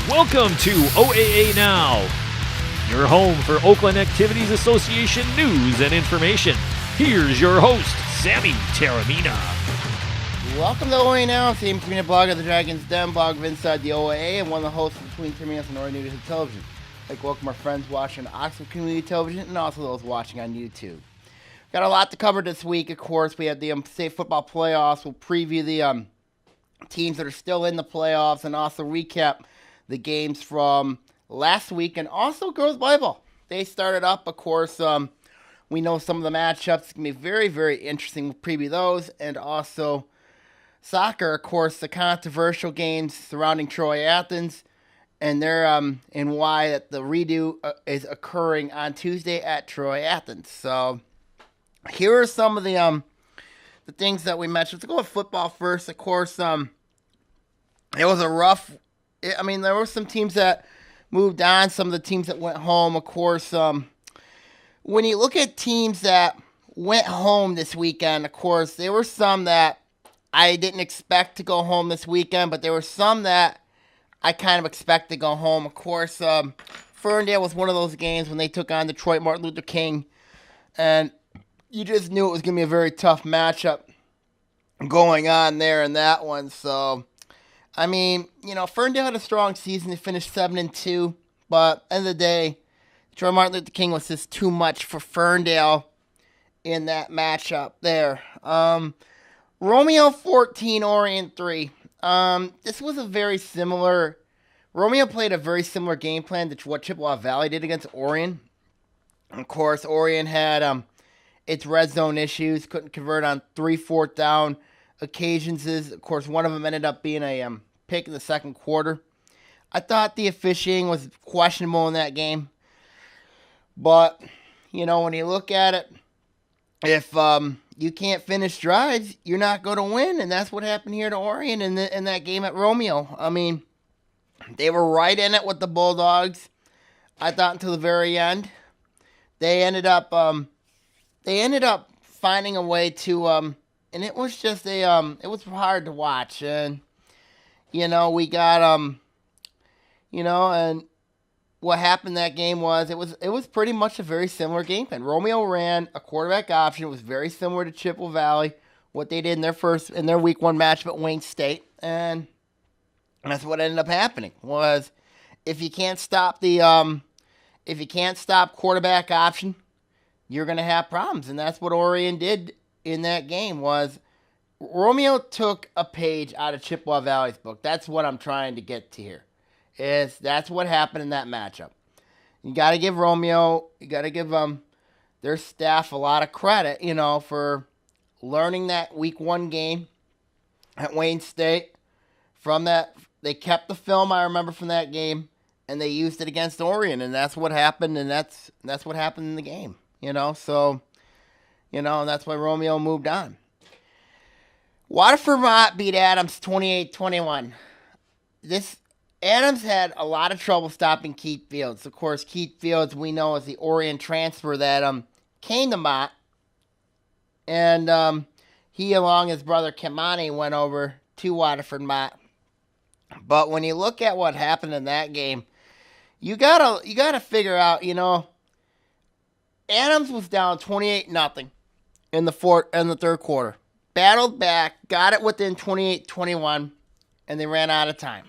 Welcome to OAA Now, your home for Oakland Activities Association news and information. Here's your host, Sammy Taramina. Welcome to OAA Now, team community blog of the Dragon's Den, blog of Inside the OAA, and one of the hosts between Terminus and News and Television. I'd like to welcome our friends watching Oxford Community Television and also those watching on YouTube. Got a lot to cover this week, of course. We have the state football playoffs. We'll preview the teams that are still in the playoffs and also recap the games from last week, and also girls volleyball. They started up, of course. We know some of the matchups. It's going to be very, very interesting. We'll preview those, and also soccer, of course, the controversial games surrounding Troy Athens, and their and why that the redo is occurring on Tuesday at Troy Athens. So here are some of the things that we mentioned. Let's go with football first. Of course, it was a rough. I mean, there were some teams that moved on, some of the teams that went home. Of course, when you look at teams that went home this weekend, of course, there were some that I didn't expect to go home this weekend, but there were some that I kind of expect to go home. Of course, Ferndale was one of those games when they took on Detroit Martin Luther King, and you just knew it was going to be a very tough matchup going on there in that one. So, I mean, you know, Ferndale had a strong season. They finished 7-2, but at the end of the day, Detroit Martin Luther King was just too much for Ferndale in that matchup there. Romeo 14, Orion 3. This was a very similar. Romeo played a very similar game plan to what Chippewa Valley did against Orion. Of course, Orion had its red zone issues, couldn't convert on 3 4th down occasions. Of course, one of them ended up being a pick in the second quarter. I thought the officiating was questionable in that game. But, you know, when you look at it, if you can't finish drives, you're not going to win. And that's what happened here to Orion in that game at Romeo. I mean, they were right in it with the Bulldogs, I thought, until the very end. They ended up finding a way to, and it was just it was hard to watch. And, you know, we got, you know, and what happened that game was it was pretty much a very similar game plan. Romeo ran a quarterback option. It was very similar to Chippewa Valley, what they did in their week 1 matchup at Wayne State, and that's what ended up happening. Was if you can't stop quarterback option, you're going to have problems, and that's what Orion did in that game. Was Romeo took a page out of Chippewa Valley's book. That's what I'm trying to get to here. That's what happened in that matchup. You got to give Romeo, you got to give their staff a lot of credit, you know, for learning that week 1 game at Wayne State. From that, they kept the film, I remember, from that game, and they used it against Orion, and that's what happened, and that's what happened in the game, you know. So, you know, and that's why Romeo moved on. Waterford Vermont beat Adams 28-21. Adams had a lot of trouble stopping Keith Fields. Of course, Keith Fields, we know, is the Orion transfer that came to Mott. And he, along his brother Kimani, went over to Waterford Mott. But when you look at what happened in that game, you gotta figure out, you know, Adams was down 28-0 in the third quarter. Battled back, got it within 28-21, and they ran out of time.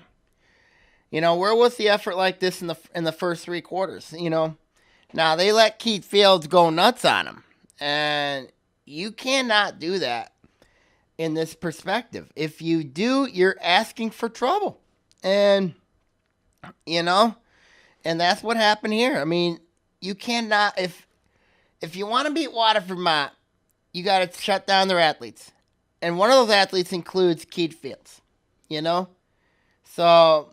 You know, where was the effort like this in the first 3 quarters? You know, now they let Keith Fields go nuts on him, and you cannot do that in this perspective. If you do, you're asking for trouble, and you know, and that's what happened here. I mean, you cannot if you want to beat Waterford Mott, you got to shut down their athletes, and one of those athletes includes Keith Fields. You know, so.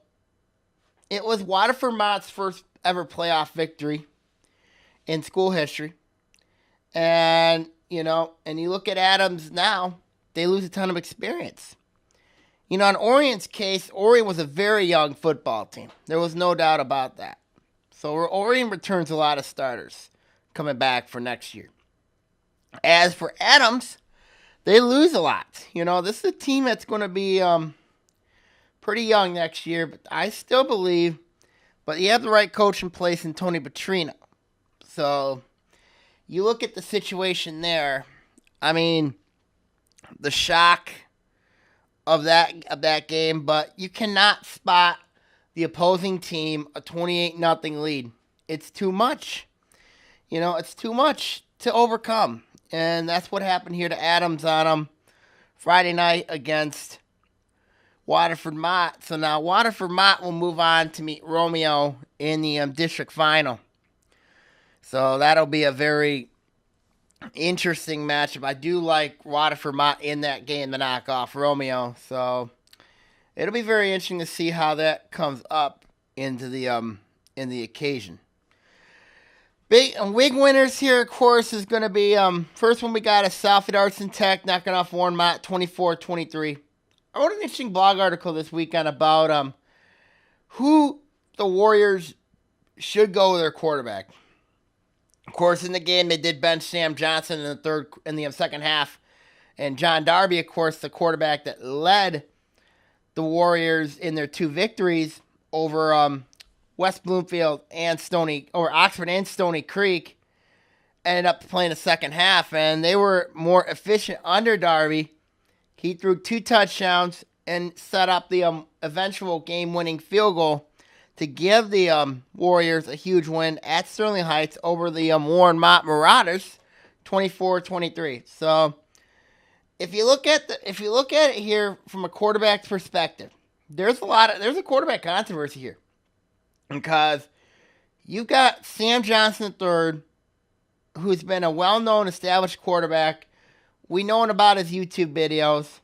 It was Waterford Mott's first ever playoff victory in school history. And, you know, and you look at Adams now, they lose a ton of experience. You know, in Orion's case, Orion was a very young football team. There was no doubt about that. So Orion returns a lot of starters coming back for next year. As for Adams, they lose a lot. You know, this is a team that's going to be pretty young next year, but I still believe. But you have the right coach in place in Tony Petrino. So you look at the situation there. I mean, the shock of that game, but you cannot spot the opposing team a 28-0 lead. It's too much. It's too much to overcome. And that's what happened here to Adams on Friday night against Waterford Mott. So now Waterford Mott will move on to meet Romeo in the district final. So that'll be a very interesting matchup. I do like Waterford Mott in that game to knock off Romeo. So it'll be very interesting to see how that comes up into the in the occasion. Big wig winners here, of course, is going to be first one we got is Southfield Arts and Tech knocking off Warren Mott 24-23. I wrote an interesting blog article this weekend about who the Warriors should go with their quarterback. Of course, in the game they did bench Sam Johnson in the second half, and John Darby, of course, the quarterback that led the Warriors in their 2 victories over West Bloomfield and Oxford and Stony Creek, ended up playing the second half, and they were more efficient under Darby. He threw 2 touchdowns and set up the eventual game-winning field goal to give the Warriors a huge win at Sterling Heights over the Warren Mott Marauders, 24-23. So if you look at it here from a quarterback's perspective, there's a quarterback controversy here because you've got Sam Johnson III, who's been a well-known established quarterback. We know about his YouTube videos.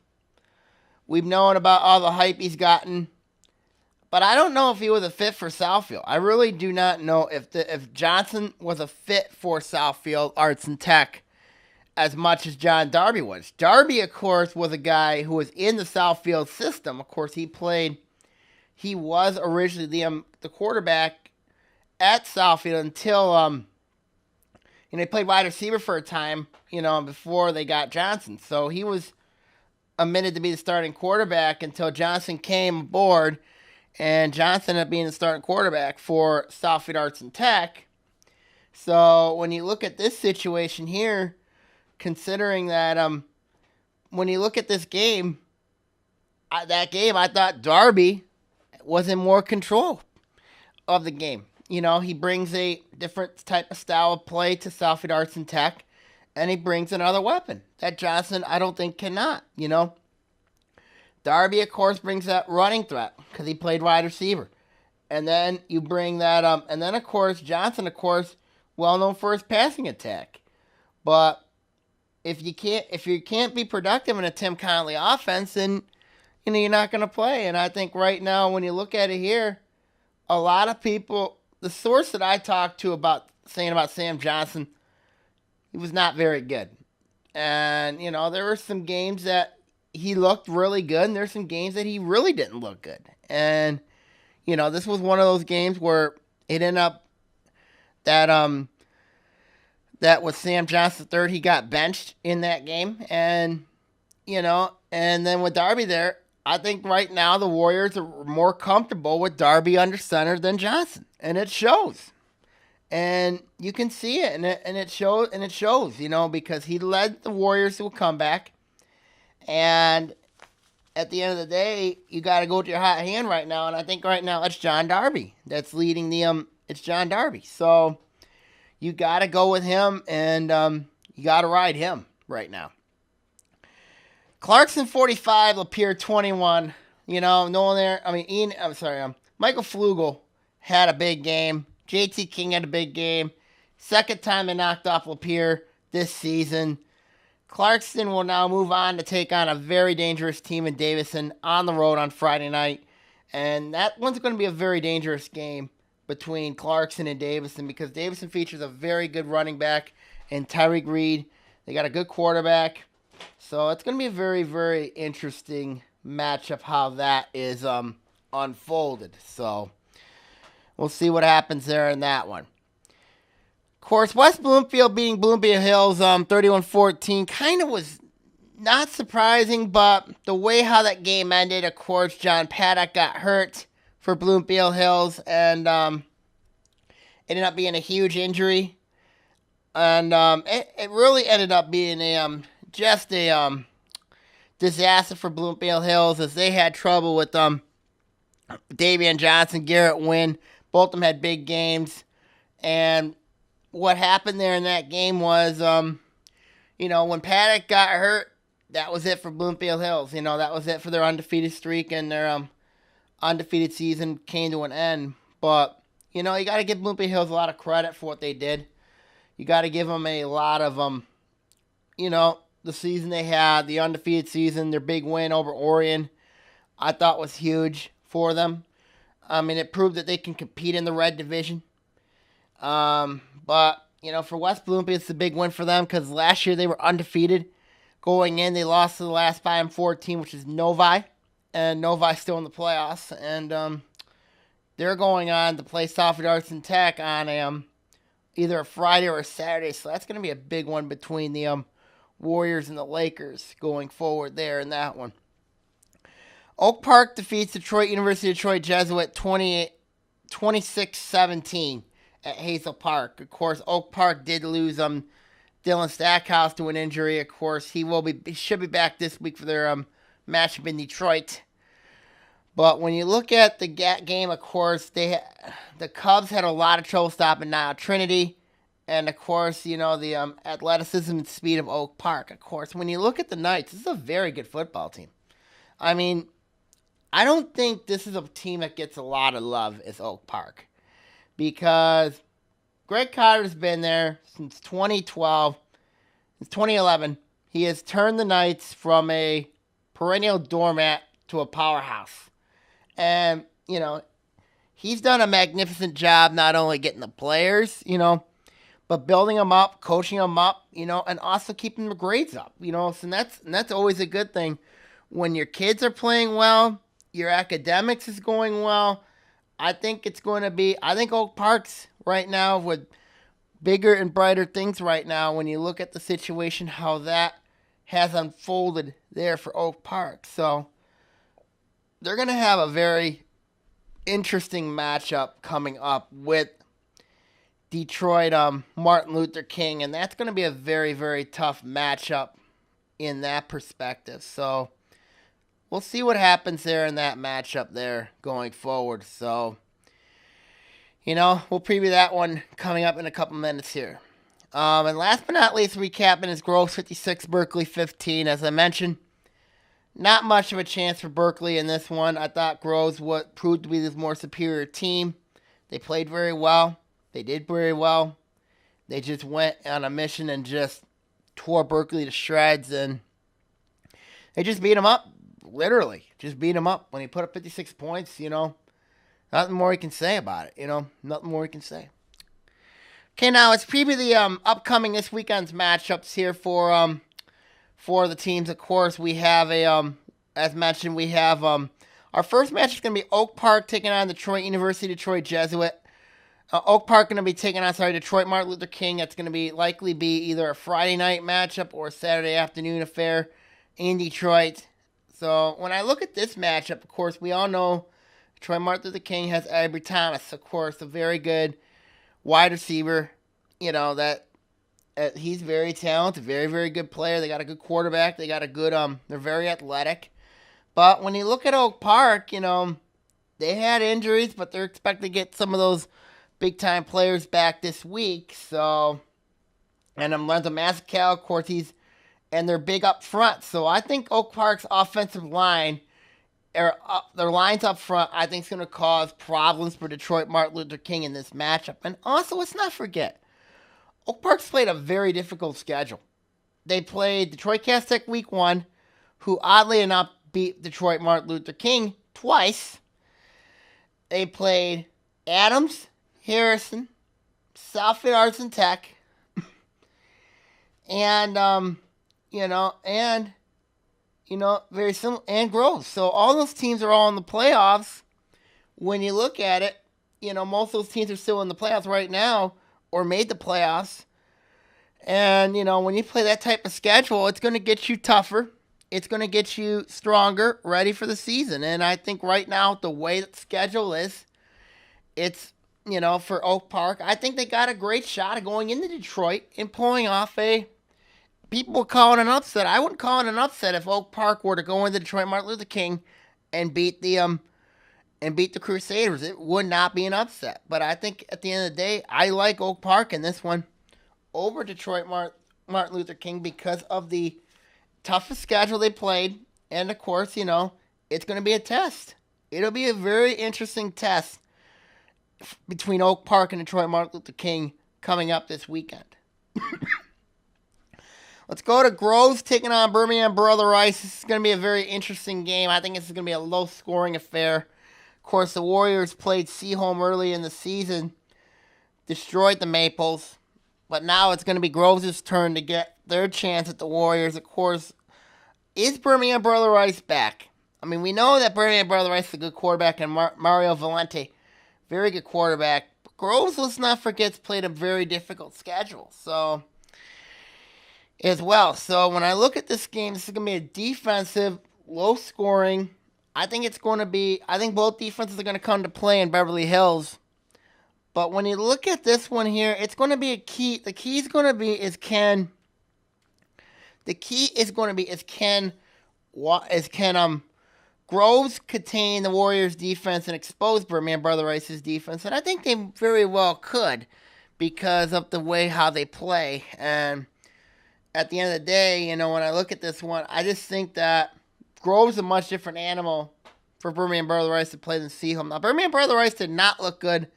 We've known about all the hype he's gotten. But I don't know if he was a fit for Southfield. I really do not know if Johnson was a fit for Southfield Arts and Tech as much as John Darby was. Darby, of course, was a guy who was in the Southfield system. Of course, he was originally the quarterback at Southfield until he played wide receiver for a time, before they got Johnson. So he was admitted to be the starting quarterback until Johnson came aboard, and Johnson ended up being the starting quarterback for Southfield Arts and Tech. So when you look at this situation here, considering that when you look at this game, I thought Darby was in more control of the game. He brings a different type of style of play to Southfield Arts and Tech, and he brings another weapon that Johnson, I don't think, cannot. Darby, of course, brings that running threat because he played wide receiver. And then you bring that and then, of course, Johnson, of course, well known for his passing attack. But if you can't be productive in a Tim Connolly offense, then you're not going to play. And I think right now, when you look at it here, a lot of people, the source that I talked to about Sam Johnson, he was not very good. And, there were some games that he looked really good, and there's some games that he really didn't look good. And, this was one of those games where it ended up that was Sam Johnson III. He got benched in that game. And, and then with Darby there, I think right now the Warriors are more comfortable with Darby under center than Johnson. And it shows. And you can see it, and it shows, because he led the Warriors to a comeback. And at the end of the day, you got to go with your hot hand right now. And I think right now it's John Darby that's leading it's John Darby. So you got to go with him, and you got to ride him right now. Clarkson 45, Lapeer 21. No one there. Michael Flugel had a big game. JT King had a big game. Second time they knocked off Lapeer this season. Clarkson will now move on to take on a very dangerous team in Davison on the road on Friday night. And that one's going to be a very dangerous game between Clarkson and Davison because Davison features a very good running back in Tyreek Reed. They got a good quarterback. So it's going to be a very, very interesting matchup how that is unfolded. So we'll see what happens there in that one. Of course, West Bloomfield beating Bloomfield Hills 31-14 kind of was not surprising, but the way how that game ended, of course, John Paddock got hurt for Bloomfield Hills, and ended up being a huge injury. And it really ended up being just a disaster for Bloomfield Hills, as they had trouble with Davian Johnson, Garrett Wynn. Both of them had big games. And what happened there in that game was, when Paddock got hurt, that was it for Bloomfield Hills. That was it for their undefeated streak, and their undefeated season came to an end. But, you got to give Bloomfield Hills a lot of credit for what they did. You got to give them a lot of, the season they had, the undefeated season, their big win over Orion, I thought was huge for them. I mean, it proved that they can compete in the red division. But, for West Bloomfield, it's a big win for them, because last year they were undefeated. Going in, they lost to the last 5-4 team, which is Novi. And Novi's still in the playoffs. And they're going on to play Southfield Arts and Tech on either a Friday or a Saturday. So that's going to be a big one between the Warriors and the Lakers going forward there in that one. Oak Park defeats University of Detroit Jesuit 26-17 at Hazel Park. Of course, Oak Park did lose Dylan Stackhouse to an injury. Of course, he should be back this week for their matchup in Detroit. But when you look at the game, of course, the Cubs had a lot of trouble stopping now Trinity. And, of course, the athleticism and speed of Oak Park. Of course, when you look at the Knights, this is a very good football team. I mean, I don't think this is a team that gets a lot of love as Oak Park. Because Greg Cotter's been there since 2012. Since 2011, he has turned the Knights from a perennial doormat to a powerhouse. And, he's done a magnificent job not only getting the players, but building them up, coaching them up, and also keeping their grades up, So that's always a good thing. When your kids are playing well, your academics is going well. I think Oak Park's right now with bigger and brighter things right now when you look at the situation, how that has unfolded there for Oak Park. So they're going to have a very interesting matchup coming up with Detroit Martin Luther King, and that's going to be a very, very tough matchup in that perspective. So we'll see what happens there in that matchup there going forward. So, we'll preview that one coming up in a couple minutes here. And last but not least, recapping is Groves 56, Berkeley 15. As I mentioned, not much of a chance for Berkeley in this one. I thought Groves proved to be the more superior team. They played very well. They did very well. They just went on a mission and just tore Berkeley to shreds, and they just beat them up, literally. Just beat them up. When he put up 56 points, nothing more he can say about it, Nothing more he can say. Okay, now let's preview the upcoming this weekend's matchups here for the teams. Of course, we have as mentioned, we have our first match is going to be Oak Park taking on University of Detroit Jesuit. Oak Park going to be taking on Detroit Martin Luther King. That's going to likely be either a Friday night matchup or a Saturday afternoon affair in Detroit. So when I look at this matchup, of course, we all know Detroit Martin Luther King has Avery Thomas, of course, a very good wide receiver. That he's very talented, very, very good player. They got a good quarterback. They got a good, they're very athletic. But when you look at Oak Park, they had injuries, but they're expected to get some of those big-time players back this week. So, and Lorenzo Mazzucchelli, of course, and they're big up front. So I think Oak Park's offensive line, their lines up front, I think is going to cause problems for Detroit Martin Luther King in this matchup. And also, let's not forget, Oak Park's played a very difficult schedule. They played Detroit Cass Tech Week 1, who oddly enough beat Detroit Martin Luther King twice. They played Adams, Harrison, Southfield Arts and Tech, and very similar, and Groves. So all those teams are all in the playoffs. When you look at it, most of those teams are still in the playoffs right now or made the playoffs. And, when you play that type of schedule, it's going to get you tougher. It's going to get you stronger, ready for the season. And I think right now, the way the schedule is, it's, for Oak Park, I think they got a great shot of going into Detroit and pulling off people were calling an upset. I wouldn't call it an upset if Oak Park were to go into Detroit Martin Luther King and beat the Crusaders. It would not be an upset. But I think at the end of the day, I like Oak Park in this one over Detroit Martin Luther King because of the toughest schedule they played. And, of course, it's going to be a test. It'll be a very interesting test between Oak Park and Detroit Martin Luther King coming up this weekend. Let's go to Groves taking on Birmingham Brother Rice. This is going to be a very interesting game. I think this is going to be a low-scoring affair. Of course, the Warriors played Seaholm early in the season, destroyed the Maples. But now it's going to be Groves' turn to get their chance at the Warriors. Of course, is Birmingham Brother Rice back? I mean, we know that Birmingham Brother Rice is a good quarterback, and Mario Valente, very good quarterback. But Groves, let's not forget, played a very difficult schedule. So, as well. So, when I look at this game, this is going to be a defensive, low-scoring. I think both defenses are going to come to play in Beverly Hills. But when you look at this one here, it's going to be a key. The key is going to be can Groves contain the Warriors' defense and expose Birmingham Brother Rice's defense, and I think they very well could because of the way how they play. And at the end of the day, when I look at this one, I just think that Groves is a much different animal for Birmingham Brother Rice to play than Seaholm. Now, Birmingham Brother Rice did not look good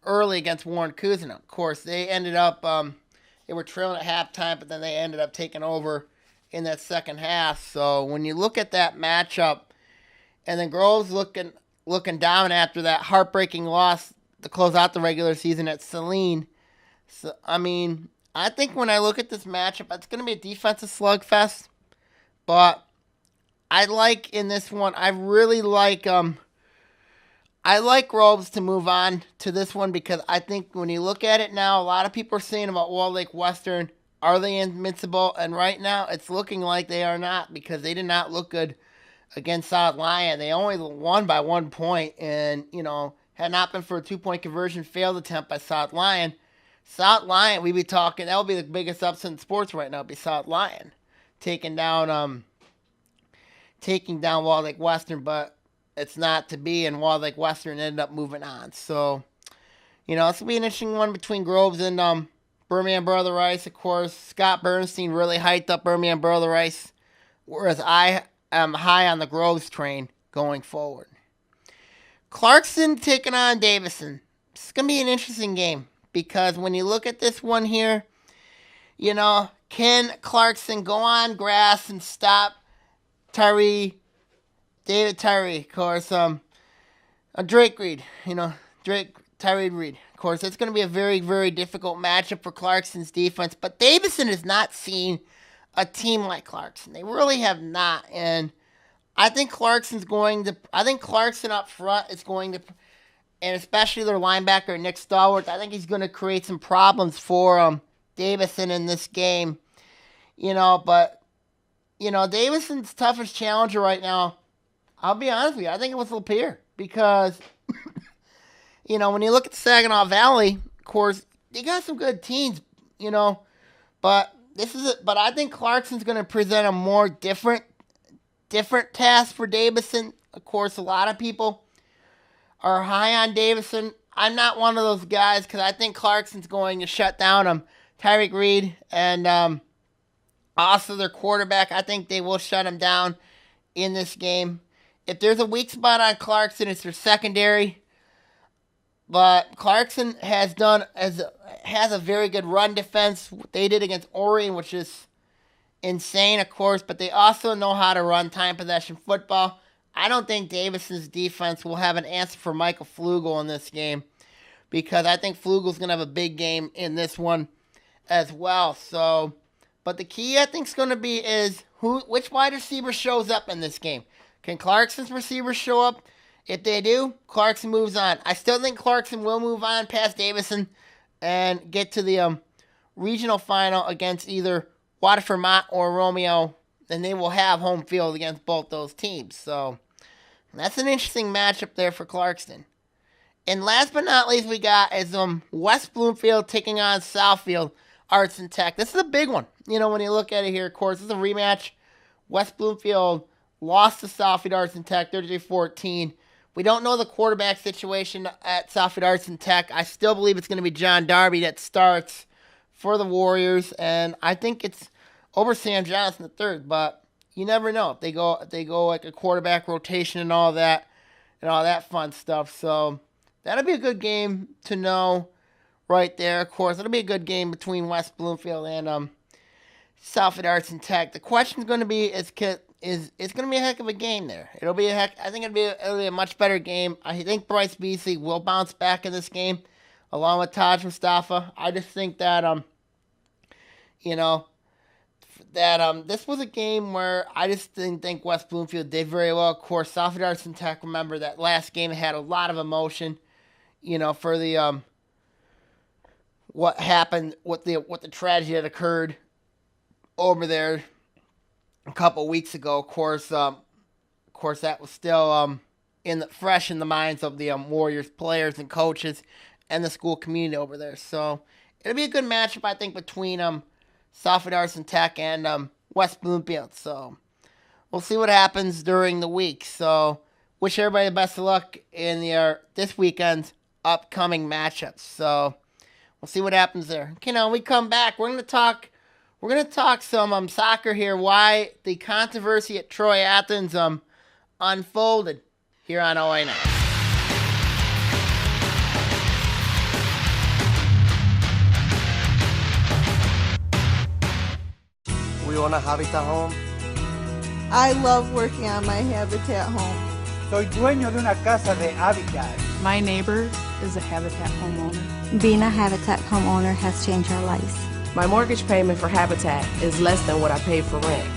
early against Warren Cousino. Of course, they ended up, they were trailing at halftime, but then they ended up taking over in that second half. So when you look at that matchup, and then Groves looking down after that heartbreaking loss to close out the regular season at Saline. So, I mean, I think when I look at this matchup, it's going to be a defensive slugfest. But I like in this one, I like Groves to move on to this one because I think when you look at it now, a lot of people are saying about Walled Lake Western, are they invincible? And right now, it's looking like they are not because they did not look good against South Lyon. They only won by 1 point and, had not been for a 2-point conversion failed attempt by South Lyon. South Lyon, we'd be talking, that would be the biggest upset in sports right now, be South Lyon taking down Walled Lake Western, but it's not to be, and Walled Lake Western ended up moving on. So, this will be an interesting one between Groves and Birmingham Brother Rice. Of course, Scott Bernstein really hyped up Birmingham Brother Rice, whereas I am high on the Groves train going forward. Clarkson taking on Davison. It's going to be an interesting game because when you look at this one here, can Clarkson go on grass and stop David Tyree, of course, Drake Reed, Tyree Reed. Of course, it's going to be a very, very difficult matchup for Clarkson's defense, but Davison has not seen a team like Clarkson. They really have not, and I think Clarkson up front is going to, and especially their linebacker, Nick Stallworth, I think he's going to create some problems for Davison in this game, but, Davison's toughest challenger right now, I'll be honest with you, I think it was Lapeer because, when you look at the Saginaw Valley, of course, they got some good teams, but but I think Clarkson's going to present a more different task for Davison. Of course, a lot of people are high on Davison. I'm not one of those guys because I think Clarkson's going to shut down Tyreek Reed and also their quarterback. I think they will shut him down in this game. If there's a weak spot on Clarkson, it's their secondary. But Clarkson has a very good run defense. They did against Orion, which is insane, of course. But they also know how to run time possession football. I don't think Davison's defense will have an answer for Michael Flugel in this game because I think Flugel's going to have a big game in this one as well. So, but the key I think is going to be is which wide receiver shows up in this game. Can Clarkson's receivers show up? If they do, Clarkson moves on. I still think Clarkson will move on past Davison and get to the regional final against either Waterford Mott or Romeo, then they will have home field against both those teams. So that's an interesting matchup there for Clarkston. And last but not least, we got is West Bloomfield taking on Southfield Arts and Tech. This is a big one. When you look at it here, of course, this is a rematch. West Bloomfield lost to Southfield Arts and Tech 33-14. We don't know the quarterback situation at Southfield Arts and Tech. I still believe it's going to be John Darby that starts for the Warriors, and I think it's over Sam Johnson III. But you never know if they go like a quarterback rotation and all that fun stuff. So that'll be a good game to know right there. Of course, it'll be a good game between West Bloomfield and Southfield Arts and Tech. The question's going to be is it's going to be a heck of a game there. I think it'll be a much better game. I think Bryce Beasley will bounce back in this game, along with Taj Mustafa. I just think that this was a game where I just didn't think West Bloomfield did very well. Of course, Southfield Arts and Tech. Remember that last game had a lot of emotion. For the what happened, what the tragedy that occurred over there a couple weeks ago. Of course, that was still fresh in the minds of the Warriors players and coaches and the school community over there. So it'll be a good matchup, I think, between Southfield Arts and Tech and West Bloomfield. So we'll see what happens during the week. So wish everybody the best of luck in this weekend's upcoming matchups. So we'll see what happens there. Okay, now when we come back, we're gonna talk some soccer here. Why the controversy at Troy Athens unfolded here on OAA Now. We own a Habitat home. I love working on my Habitat home. Soy dueño de una casa de Habitat. My neighbor is a Habitat homeowner. Being a Habitat homeowner has changed our lives. My mortgage payment for Habitat is less than what I pay for rent.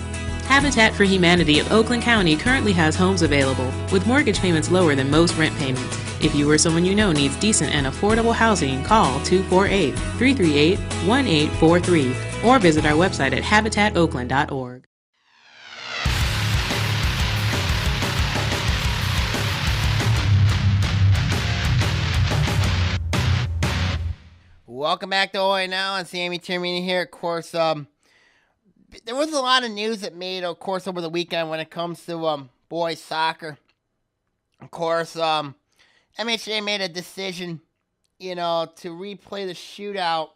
Habitat for Humanity of Oakland County currently has homes available with mortgage payments lower than most rent payments. If you or someone you know needs decent and affordable housing, call 248-338-1843 or visit our website at habitatoakland.org. Welcome back to OAA Now, and Sammy Termini here. Of course, there was a lot of news that made, of course, over the weekend when it comes to boys soccer. Of course, MHA made a decision, to replay the shootout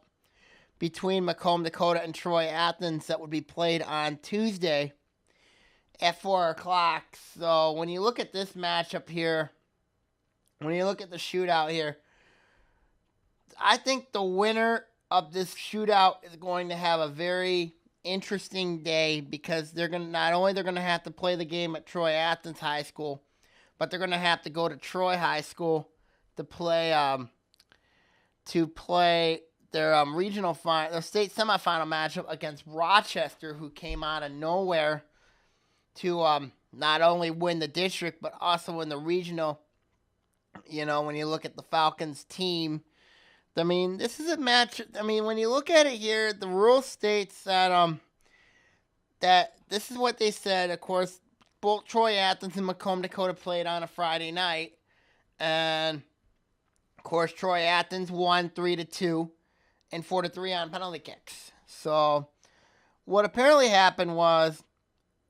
between Macomb, Dakota, and Troy Athens that would be played on Tuesday at 4 o'clock. So when you look at this matchup here, when you look at the shootout here, I think the winner of this shootout is going to have a very interesting day because they're going to have to play the game at Troy Athens High School, but they're going to have to go to Troy High School to play their their state semifinal matchup against Rochester, who came out of nowhere to not only win the district but also win the regional. When you look at the Falcons team, I mean, this is a match. I mean, when you look at it here, the rule states that that this is what they said. Of course, both Troy Athens and Macomb, Dakota played on a Friday night, and of course, Troy Athens won 3-2 and 4-3 on penalty kicks. So, what apparently happened was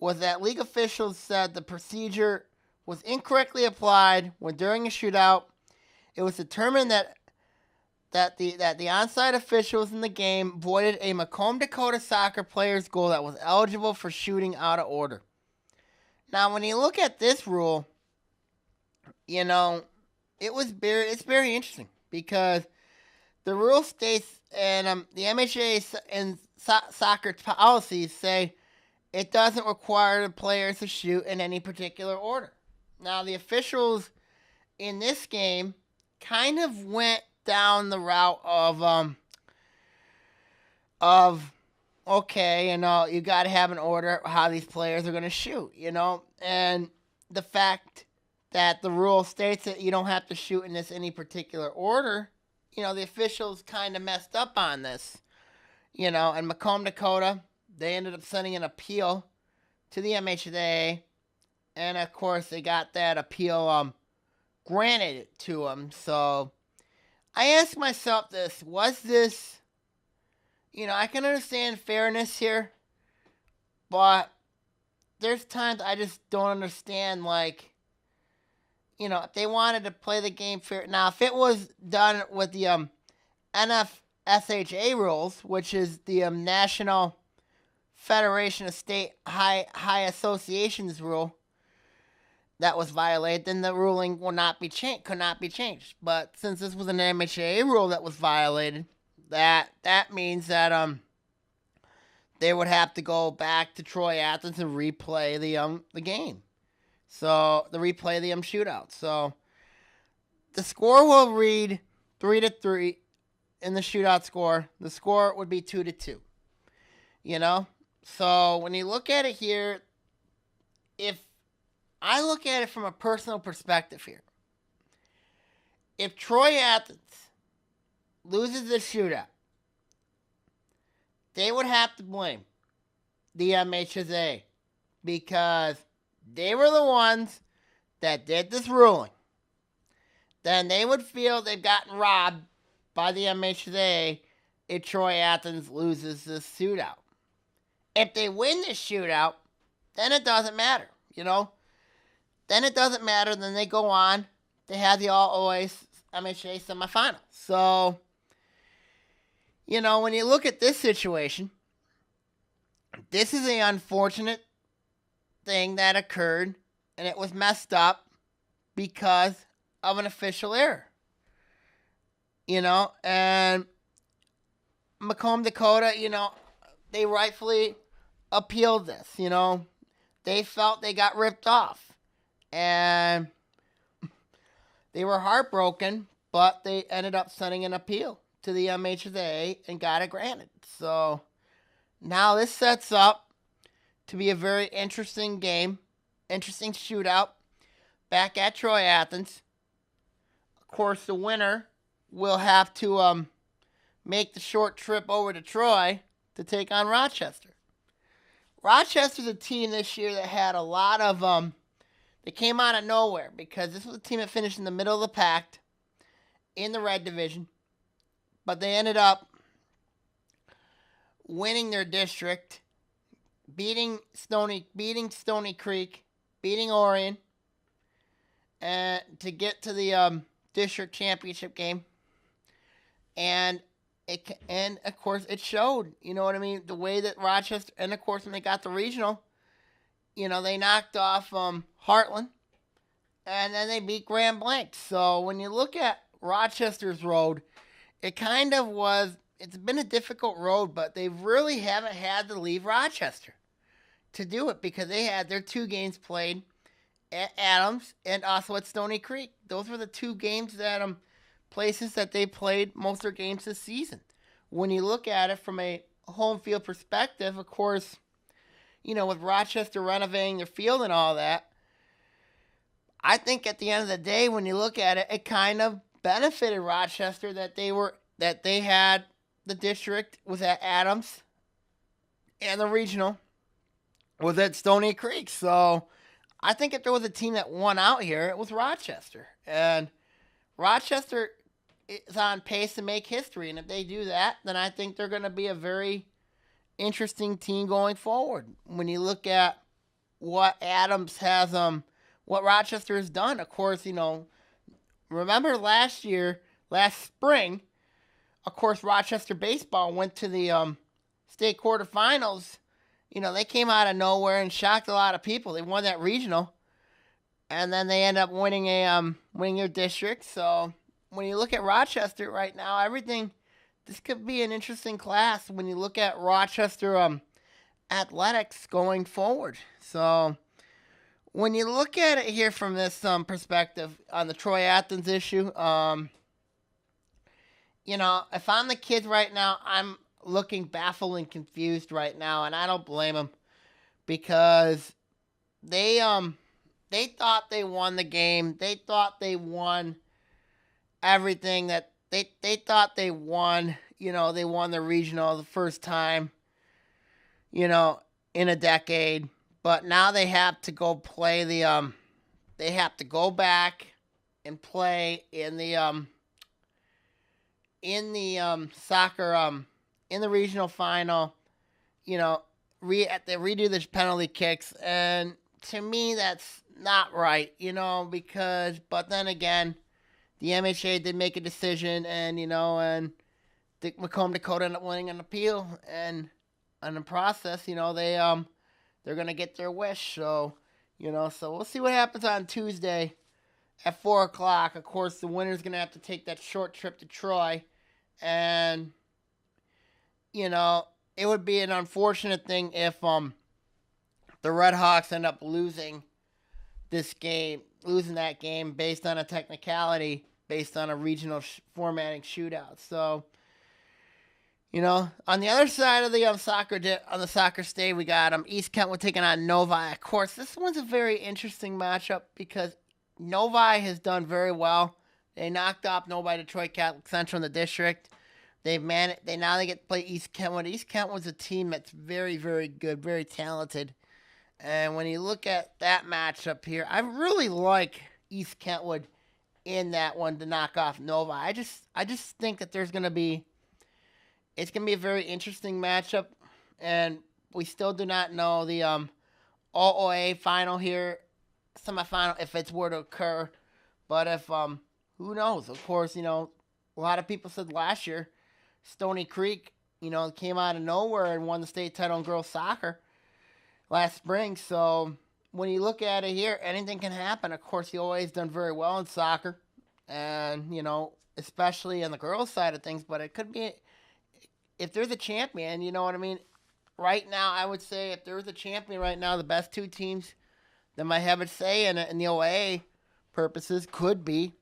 that league officials said the procedure was incorrectly applied when during a shootout, it was determined that the onside officials in the game voided a Macomb, Dakota soccer player's goal that was eligible for shooting out of order. Now, when you look at this rule, it's very interesting because the rule states and the MHA and soccer policies say it doesn't require the players to shoot in any particular order. Now, the officials in this game kind of went down the route of okay, you got to have an order how these players are going to shoot, and the fact that the rule states that you don't have to shoot in any particular order, the officials kind of messed up on this, And Macomb, Dakota, they ended up sending an appeal to the MHSAA, and of course they got that appeal granted to them. So I asked myself this: was this, I can understand fairness here, but there's times I just don't understand, if they wanted to play the game fair. Now, if it was done with the NFSHA rules, which is the National Federation of State High Associations rule, that was violated, then the ruling could not be changed. But since this was an MHSAA rule that was violated, that means that they would have to go back to Troy Athens and replay the game. So the replay the shootout. So the score will read 3-3 in the shootout score. The score would be 2-2. So when you look at it here, if I look at it from a personal perspective here, if Troy Athens loses the shootout, they would have to blame the MHSAA because they were the ones that did this ruling. Then they would feel they've gotten robbed by the MHSAA if Troy Athens loses this shootout. If they win this shootout, then it doesn't matter, Then it doesn't matter. Then they go on. They have the All-OAA MHSAA semifinal. So, when you look at this situation, this is an unfortunate thing that occurred, and it was messed up because of an official error. And Macomb, Dakota, they rightfully appealed this. They felt they got ripped off, and they were heartbroken, but they ended up sending an appeal to the MHSAA and got it granted. So now this sets up to be a very interesting game, interesting shootout back at Troy Athens. Of course, the winner will have to make the short trip over to Troy to take on Rochester. Rochester's a team this year that had a lot of they came out of nowhere because this was a team that finished in the middle of the pack in the red division, but they ended up winning their district, beating Stony Creek, beating Orion, and to get to the district championship game. And of course it showed, the way that Rochester, and of course when they got the regional, they knocked off Heartland, and then they beat Grand Blanc. So when you look at Rochester's road, it kind of was, it's been a difficult road, but they really haven't had to leave Rochester to do it because they had their 2 games played at Adams and also at Stony Creek. Those were the 2 games that places that they played most of their games this season. When you look at it from a home field perspective, of course, with Rochester renovating their field and all that, I think at the end of the day, when you look at it, it kind of benefited Rochester that they had the district was at Adams and the regional was at Stony Creek. So I think if there was a team that won out here, it was Rochester. And Rochester is on pace to make history. And if they do that, then I think they're going to be a very interesting team going forward. When you look at what Adams has, what Rochester has done, of course, remember last spring, of course, Rochester baseball went to the state quarterfinals. They came out of nowhere and shocked a lot of people. They won that regional, and then they end up winning their district. So when you look at Rochester right now, this could be an interesting class when you look at Rochester athletics going forward. So when you look at it here from this perspective on the Troy Athens issue, if I'm the kids right now, I'm looking baffled and confused right now, and I don't blame them because they thought they won the game. They thought they won everything that they thought they won. They won the regional the first time, in a decade. But now they have to go play they have to go back and play in the soccer in the regional final. They redo the penalty kicks, and to me that's not right. But then again, the MHA did make a decision, and the Macomb Dakota ended up winning an appeal, and in the process, they're gonna get their wish. So, so we'll see what happens on Tuesday at 4:00. Of course, the winner's gonna have to take that short trip to Troy, and it would be an unfortunate thing if the Red Hawks end up losing that game based on a technicality, based on a regional formatting shootout. So, on the other side of the soccer stage, we got East Kentwood taking on Novi. Of course, this one's a very interesting matchup because Novi has done very well. They knocked off Novi Detroit Catholic Central in the district. They get to play East Kentwood. East Kentwood's a team that's very, very good, very talented. And when you look at that matchup here, I really like East Kentwood in that one to knock off Novi. I just think that it's going to be a very interesting matchup, and we still do not know the OAA final here, semifinal, if it's were to occur. But if who knows? Of course, a lot of people said last year Stony Creek, came out of nowhere and won the state title in girls soccer last spring. So when you look at it here, anything can happen. Of course, the OAA's done very well in soccer, and especially on the girls' side of things. But it could be, if there's a champion, you know what I mean? Right now, I would say if there's a champion right now, the best two teams that might have it say in the OAA purposes could be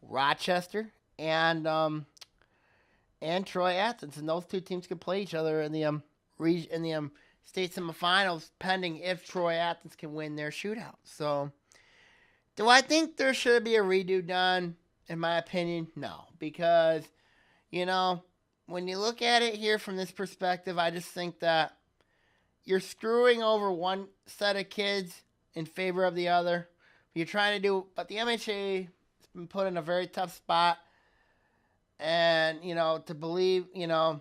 Rochester and Troy Athens, and those two teams could play each other in the state semifinals, pending if Troy Athens can win their shootout. So, do I think there should be a redo done? In my opinion, no, because when you look at it here from this perspective, I just think that you're screwing over one set of kids in favor of the other. But the MHA has been put in a very tough spot. And, to believe, now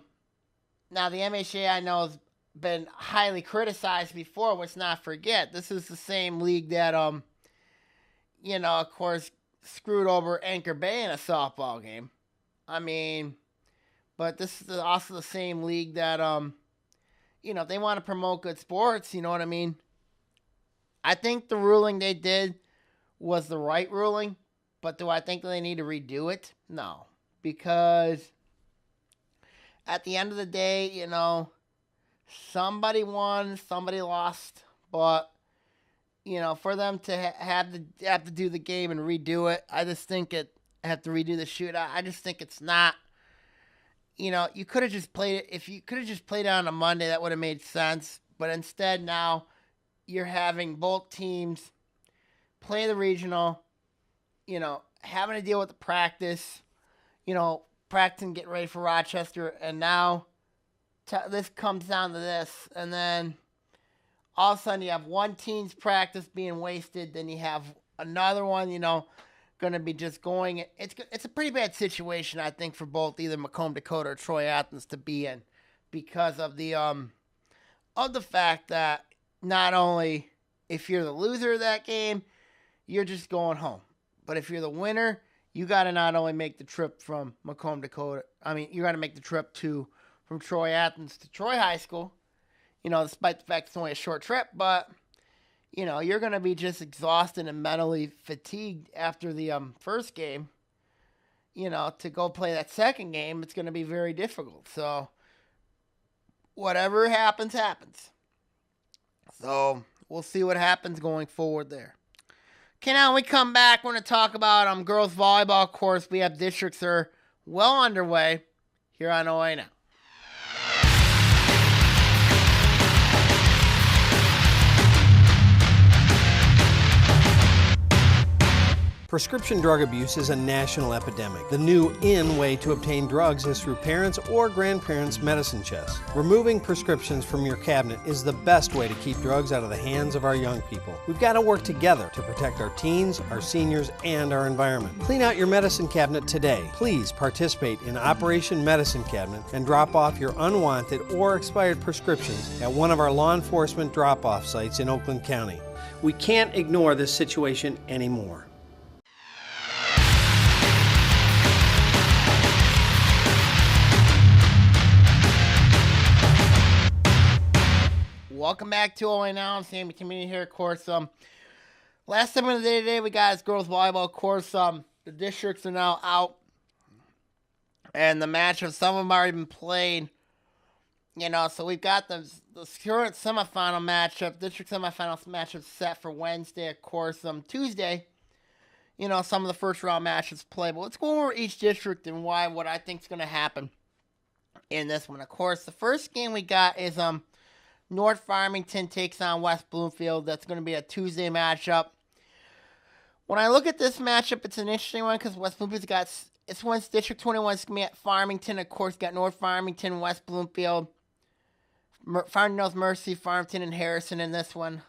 the MHA I know has been highly criticized before. Let's not forget, this is the same league that, of course, screwed over Anchor Bay in a softball game. But this is also the same league that, they want to promote good sports, you know what I mean? I think the ruling they did was the right ruling, but do I think that they need to redo it? No. Because at the end of the day, somebody won, somebody lost, but for them to have to do the game and redo it, I just think have to redo the shootout. I just think it's not. You could have just played it. If you could have just played it on a Monday, that would have made sense. But instead, now you're having both teams play the regional. Having to deal with the practice. Practicing, getting ready for Rochester, and now this comes down to this, and then all of a sudden you have one team's practice being wasted, then you have another one, going to be just going. It's a pretty bad situation, I think, for both either Macomb Dakota or Troy Athens to be in, because of the fact that not only if you're the loser of that game, you're just going home, but if you're the winner, you got to not only make the trip from Macomb Dakota, you got to make the trip from Troy Athens to Troy High School, despite the fact it's only a short trip, but, you're going to be just exhausted and mentally fatigued after the first game, to go play that second game. It's going to be very difficult. So, whatever happens, happens. So, we'll see what happens going forward there. Okay, now when we come back, we're going to talk about girls volleyball. Of course, we have districts that are well underway here on OAA Now. Prescription drug abuse is a national epidemic. The new in way to obtain drugs is through parents' or grandparents' medicine chests. Removing prescriptions from your cabinet is the best way to keep drugs out of the hands of our young people. We've got to work together to protect our teens, our seniors, and our environment. Clean out your medicine cabinet today. Please participate in Operation Medicine Cabinet and drop off your unwanted or expired prescriptions at one of our law enforcement drop-off sites in Oakland County. We can't ignore this situation anymore. Welcome back to OAA Now. I'm Sammy Community here, of course. Last segment of the day today, we got is girls volleyball. Of course, the districts are now out, and the matchups, some of them already been played. So we've got the current semifinal matchup, district semifinal matchup set for Wednesday. Of course, Tuesday, some of the first round matchups play. But let's go over each district and what I think is going to happen in this one. Of course, the first game we got is North Farmington takes on West Bloomfield. That's going to be a Tuesday matchup. When I look at this matchup, it's an interesting one because West Bloomfield's got, it's one District 21 is going to be at Farmington. Of course, got North Farmington, West Bloomfield, Farmington, Mercy, Farmington, and Harrison in this one.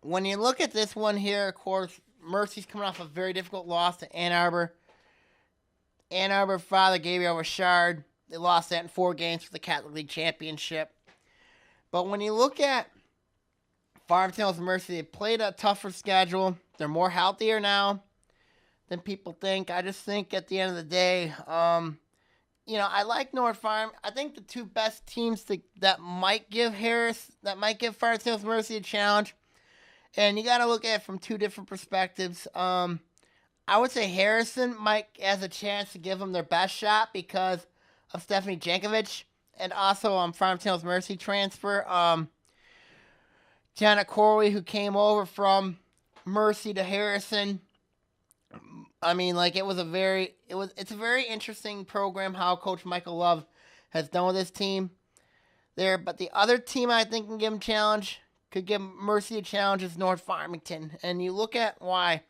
When you look at this one here, of course, Mercy's coming off a very difficult loss to Ann Arbor. Ann Arbor father, Gabriel Richard, they lost that in 4 games for the Catholic League Championship. But when you look at Farmington Mercy, they played a tougher schedule. They're more healthier now than people think. I just think at the end of the day, I like North Farm. I think the two best teams that might give Farmington Mercy a challenge, and you got to look at it from two different perspectives. I would say Harrison might has a chance to give them their best shot because of Stephanie Jankovic. And also Farmington Mercy transfer. Janet Corley, who came over from Mercy to Harrison. I mean, it's a very interesting program how Coach Michael Love has done with his team there. But the other team I think can give him challenge, could give Mercy a challenge is North Farmington. And you look at why.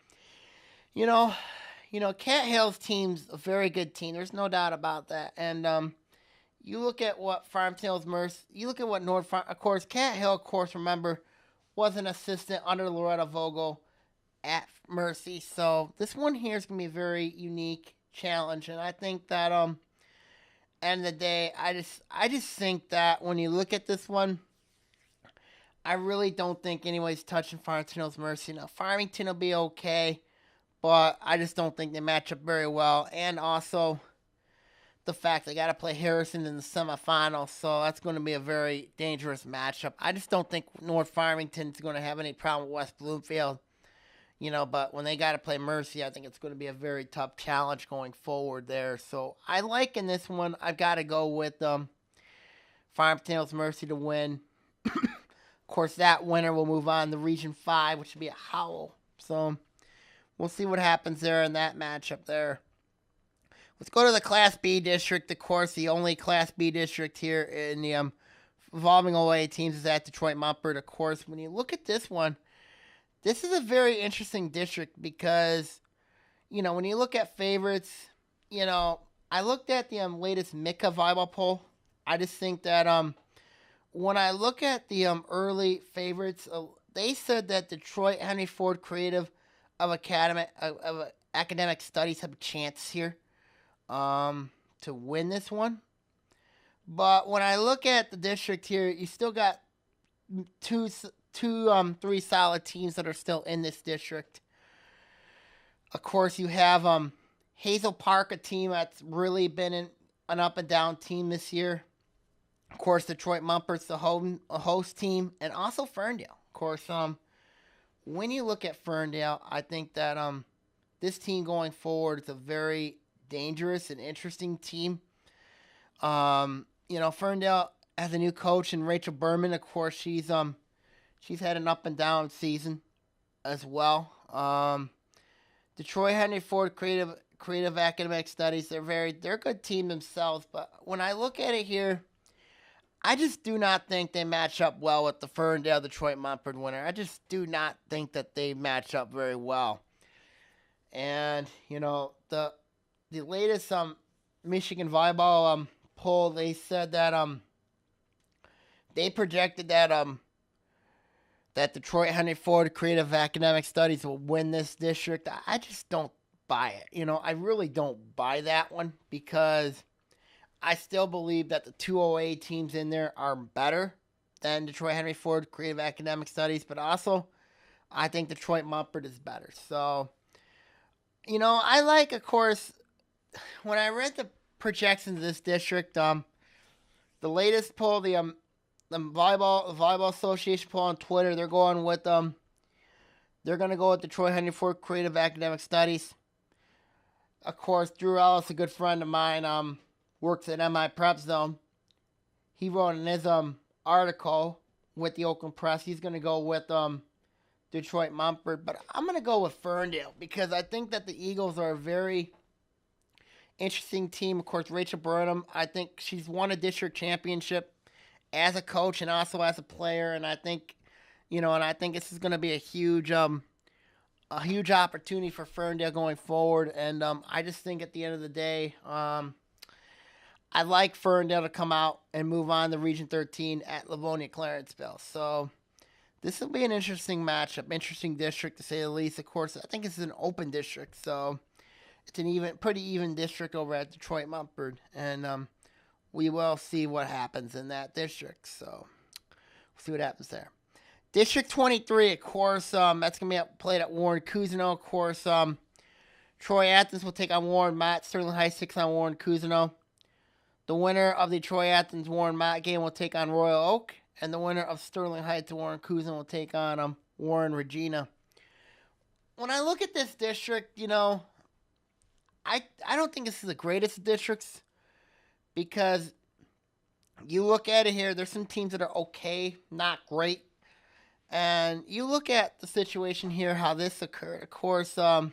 Cat Hill's team's a very good team. There's no doubt about that. And you look at what Farmington's Mercy, you look at what North Farm, of course, Cat Hill, of course, remember, was an assistant under Loretta Vogel at Mercy. So this one here is going to be a very unique challenge. And I think that, end of the day, I just think that when you look at this one, I really don't think anybody's touching Farmington's Mercy. Now, Farmington will be okay, but I just don't think they match up very well. And also, the fact they got to play Harrison in the semifinals, so that's going to be a very dangerous matchup. I just don't think North Farmington's going to have any problem with West Bloomfield, but when they got to play Mercy, I think it's going to be a very tough challenge going forward there. So I like in this one, I've got to go with Farmington's Mercy to win. Of course, that winner will move on to Region 5, which will be at Howell. So we'll see what happens there in that matchup there. Let's go to the Class B district. Of course, the only Class B district here in the evolving OAA teams is at Detroit Mumford. Of course, when you look at this one, this is a very interesting district because, when you look at favorites, I looked at the latest MICA volleyball poll. I just think that when I look at the early favorites, they said that Detroit Henry Ford Creative of Academic Studies have a chance here to win this one. But when I look at the district here, you still got three solid teams that are still in this district. Of course, you have Hazel Park, a team that's really been in an up and down team this year. Of course, Detroit Mumford's the host team, and also Ferndale. Of course, when you look at Ferndale, I think that this team going forward is a very dangerous and interesting team. Ferndale has a new coach in Rachel Berman. Of course, she's had an up and down season as well. Detroit Henry Ford Creative Academic Studies, they're a good team themselves, but when I look at it here, I just do not think they match up well with the Ferndale Detroit Mumford winner. I just do not think that they match up very well. And the latest Michigan volleyball poll, they said that they projected that that Detroit Henry Ford Creative Academic Studies will win this district. I just don't buy it. I really don't buy that one because I still believe that the two OA teams in there are better than Detroit Henry Ford Creative Academic Studies, but also I think Detroit Mumford is better. So, I like, of course, when I read the projections of this district, the latest poll, the volleyball association poll on Twitter, they're going with they're going to go with Detroit Henry Ford Creative Academic Studies. Of course, Drew Ellis, a good friend of mine, works at MI Prep Zone. He wrote in his article with the Oakland Press, he's going to go with Detroit Mumford, but I'm going to go with Ferndale because I think that the Eagles are a very interesting team. Of course, Rachel Burnham, I think she's won a district championship as a coach and also as a player, and I think, this is going to be a huge opportunity for Ferndale going forward, and I just think at the end of the day, I'd like Ferndale to come out and move on to Region 13 at Livonia Clarenceville. So this will be an interesting matchup, interesting district to say the least. Of course, I think this is an open district, so it's an pretty even district over at Detroit Mumford, and we will see what happens in that district. So we'll see what happens there. District 23, of course, that's going to be played at Warren Cousino. Of course, Troy Athens will take on Warren Mott. Sterling Heights takes on Warren Cousino. The winner of the Troy Athens Warren Mott game will take on Royal Oak, and the winner of Sterling Heights Warren Cousino will take on Warren Regina. When I look at this district, I don't think this is the greatest of districts because you look at it here, there's some teams that are okay, not great. And you look at the situation here, how this occurred. Of course, Troy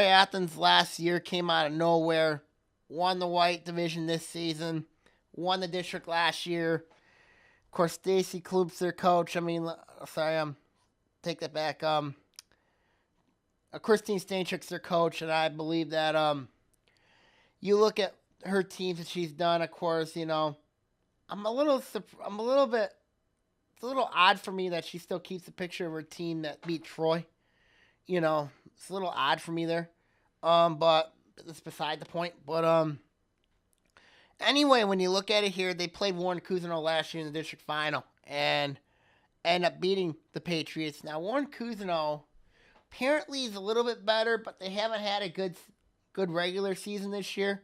Athens last year came out of nowhere, won the white division this season, won the district last year. Of course, Stacy Kloop's their coach. Take that back. Christine Steintrick's their coach, and I believe that you look at her teams that she's done. Of course, it's a little odd for me that she still keeps a picture of her team that beat Troy. It's a little odd for me there. But that's beside the point. But anyway, when you look at it here, they played Warren Cousino last year in the district final and ended up beating the Patriots. Now, Warren Cousino apparently is a little bit better, but they haven't had a good regular season this year.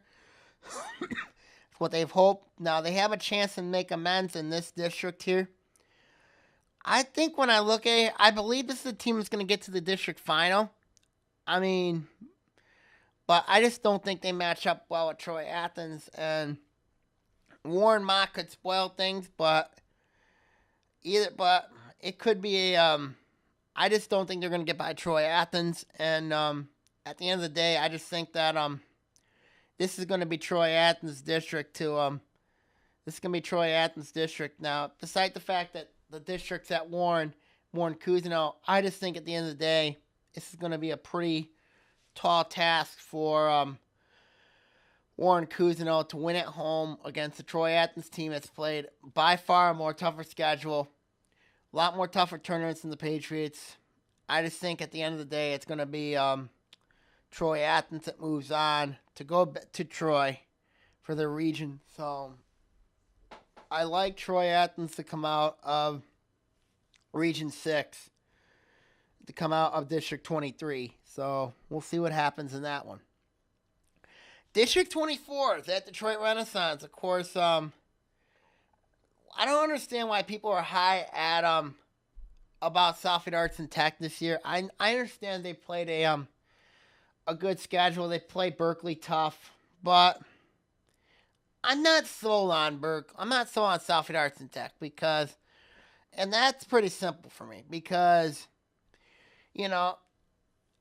That's what they've hoped. Now, they have a chance to make amends in this district here. I think when I look at it, I believe this is the team that's going to get to the district final. But I just don't think they match up well with Troy Athens. And Warren Mott could spoil things, but it could be I just don't think they're going to get by Troy Athens. And at the end of the day, I just think that this is going to be Troy Athens district this is going to be Troy Athens district. Now, besides the fact that the district's at Warren Cousino, I just think at the end of the day, this is going to be a pretty tall task for Warren Cousino to win at home against the Troy Athens team that's played by far a more tougher schedule, a lot more tougher tournaments than the Patriots. I just think at the end of the day, it's going to be Troy Athens that moves on to go to Troy for their region. So I like Troy Athens to come out of Region 6, to come out of District 23. So we'll see what happens in that one. District 24 is at Detroit Renaissance. Of course, I don't understand why people are high at about Southfield Arts and Tech this year. I understand they played a good schedule. They played Berkeley tough, but I'm not sold on I'm not sold on Southfield Arts and Tech and that's pretty simple for me because,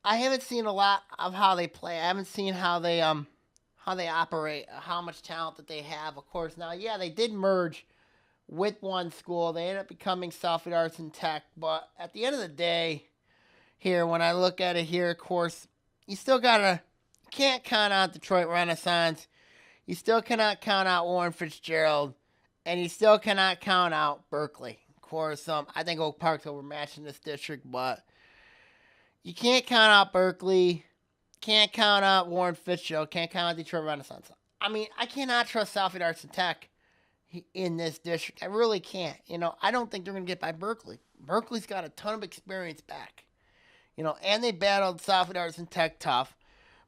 I haven't seen a lot of how they play. I haven't seen how they operate, how much talent that they have. Of course, now, yeah, they did merge with one school. They ended up becoming Southfield Arts and Tech, but at the end of the day, here, when I look at it here, of course, you still can't count out Detroit Renaissance. You still cannot count out Warren Fitzgerald. And you still cannot count out Berkeley. Of course, I think Oak Park's overmatched in this district, but you can't count out Berkeley. Can't count out Warren Fitzgerald. Can't count out Detroit Renaissance. I mean, I cannot trust Southfield Arts and Tech in this district. I really can't. I don't think they're going to get by Berkeley. Berkeley's got a ton of experience back. And they battled Southfield Arts and Tech tough.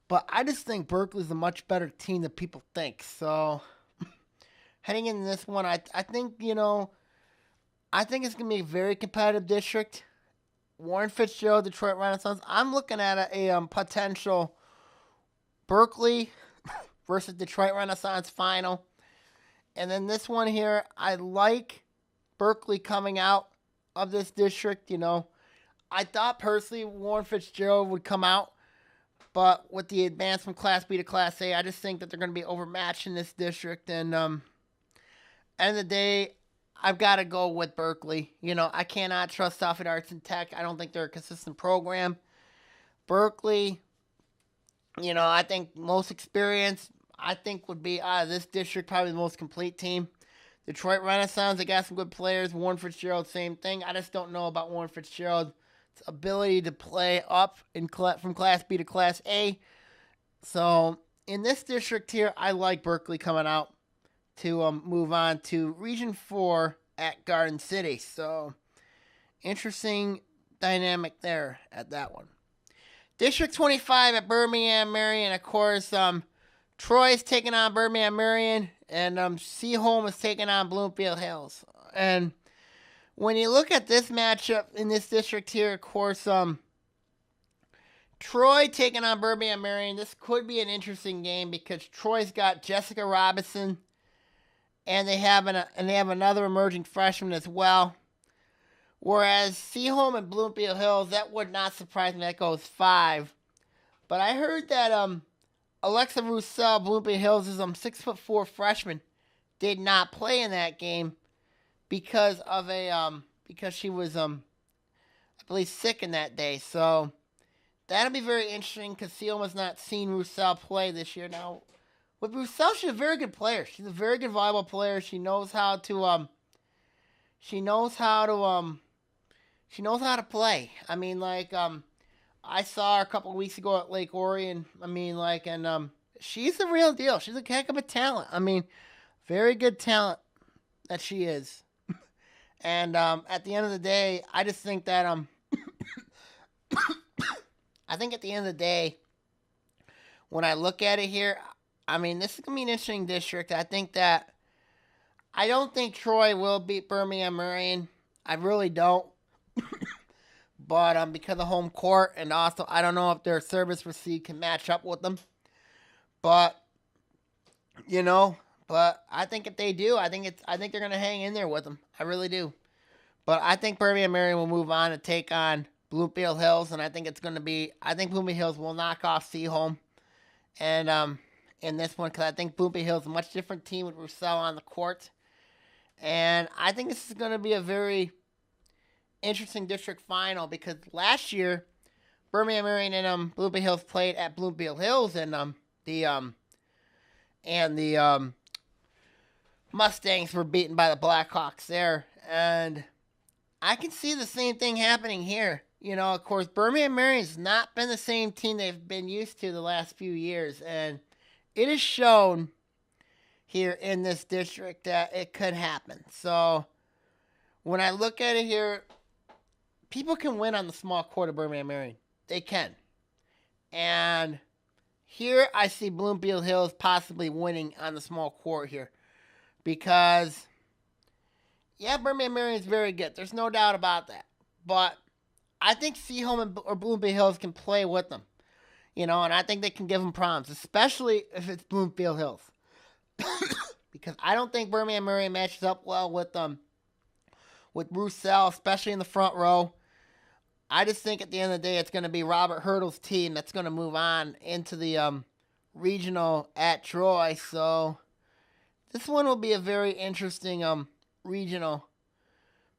But I just think Berkeley's a much better team than people think. So, heading into this one, I think, I think it's going to be a very competitive district. Warren Fitzgerald, Detroit Renaissance. I'm looking at a potential Berkeley versus Detroit Renaissance final. And then this one here, I like Berkeley coming out of this district. I thought personally Warren Fitzgerald would come out. But with the advance from Class B to Class A, I just think that they're going to be overmatched in this district. And end of the day, I've got to go with Berkeley. I cannot trust Southfield Arts and Tech. I don't think they're a consistent program. Berkeley, I think most experience, I think would be out of this district probably the most complete team. Detroit Renaissance, they got some good players. Warren Fitzgerald, same thing. I just don't know about Warren Fitzgerald's ability to play up from Class B to Class A. So in this district here, I like Berkeley coming out to move on to Region 4 at Garden City. So interesting dynamic there at that one. District 25 at Birmingham Marion. Of course, Troy's taking on Birmingham Marion, and Seaholm is taking on Bloomfield Hills. And when you look at this matchup in this district here, of course, Troy taking on Birmingham Marion. This could be an interesting game because Troy's got Jessica Robinson, and they have another emerging freshman as well. Whereas Seaholm and Bloomfield Hills, that would not surprise me. That goes 5. But I heard that Alexa Roussel, Bloomfield Hills, is 6'4" freshman, did not play in that game because she was I believe sick in that day. So that'll be very interesting because Seaholm has not seen Roussel play this year. Now with Roussel, she's a very good player. She's a very good volleyball player. She knows how to play. I mean, I saw her a couple of weeks ago at Lake Orion. I mean, she's the real deal. She's a heck of a talent. I mean, very good talent that she is. And at the end of the day, I just think that I think at the end of the day, when I look at it here, I mean, this is gonna be an interesting district. I don't think Troy will beat Birmingham Marion. I really don't. But because of home court, and also I don't know if their service receipt can match up with them. But I think if they do, I think they're gonna hang in there with them. I really do. But I think Birmingham Marion will move on to take on Bloomfield Hills, and I think Bloomfield Hills will knock off Seaholm, and in this one, because I think Bloomfield Hills is a much different team with Roussel on the court, and I think this is gonna be a very interesting district final because last year Birmingham Marion and Bloomfield Hills played at Bloomfield Hills, and the Mustangs were beaten by the Blackhawks there, and I can see the same thing happening here. Of course, Birmingham Marion's not been the same team they've been used to the last few years, and it is shown here in this district that it could happen. So when I look at it here, people can win on the small court of Birmingham Marion. They can. And here I see Bloomfield Hills possibly winning on the small court here. Because, yeah, Birmingham Marion is very good. There's no doubt about that. But I think Seaholm or Bloomfield Hills can play with them. And I think they can give them problems. Especially if it's Bloomfield Hills. Because I don't think Birmingham Marion matches up well with Roussel, especially in the front row. I just think at the end of the day, it's going to be Robert Hurdle's team that's going to move on into the regional at Troy. So this one will be a very interesting regional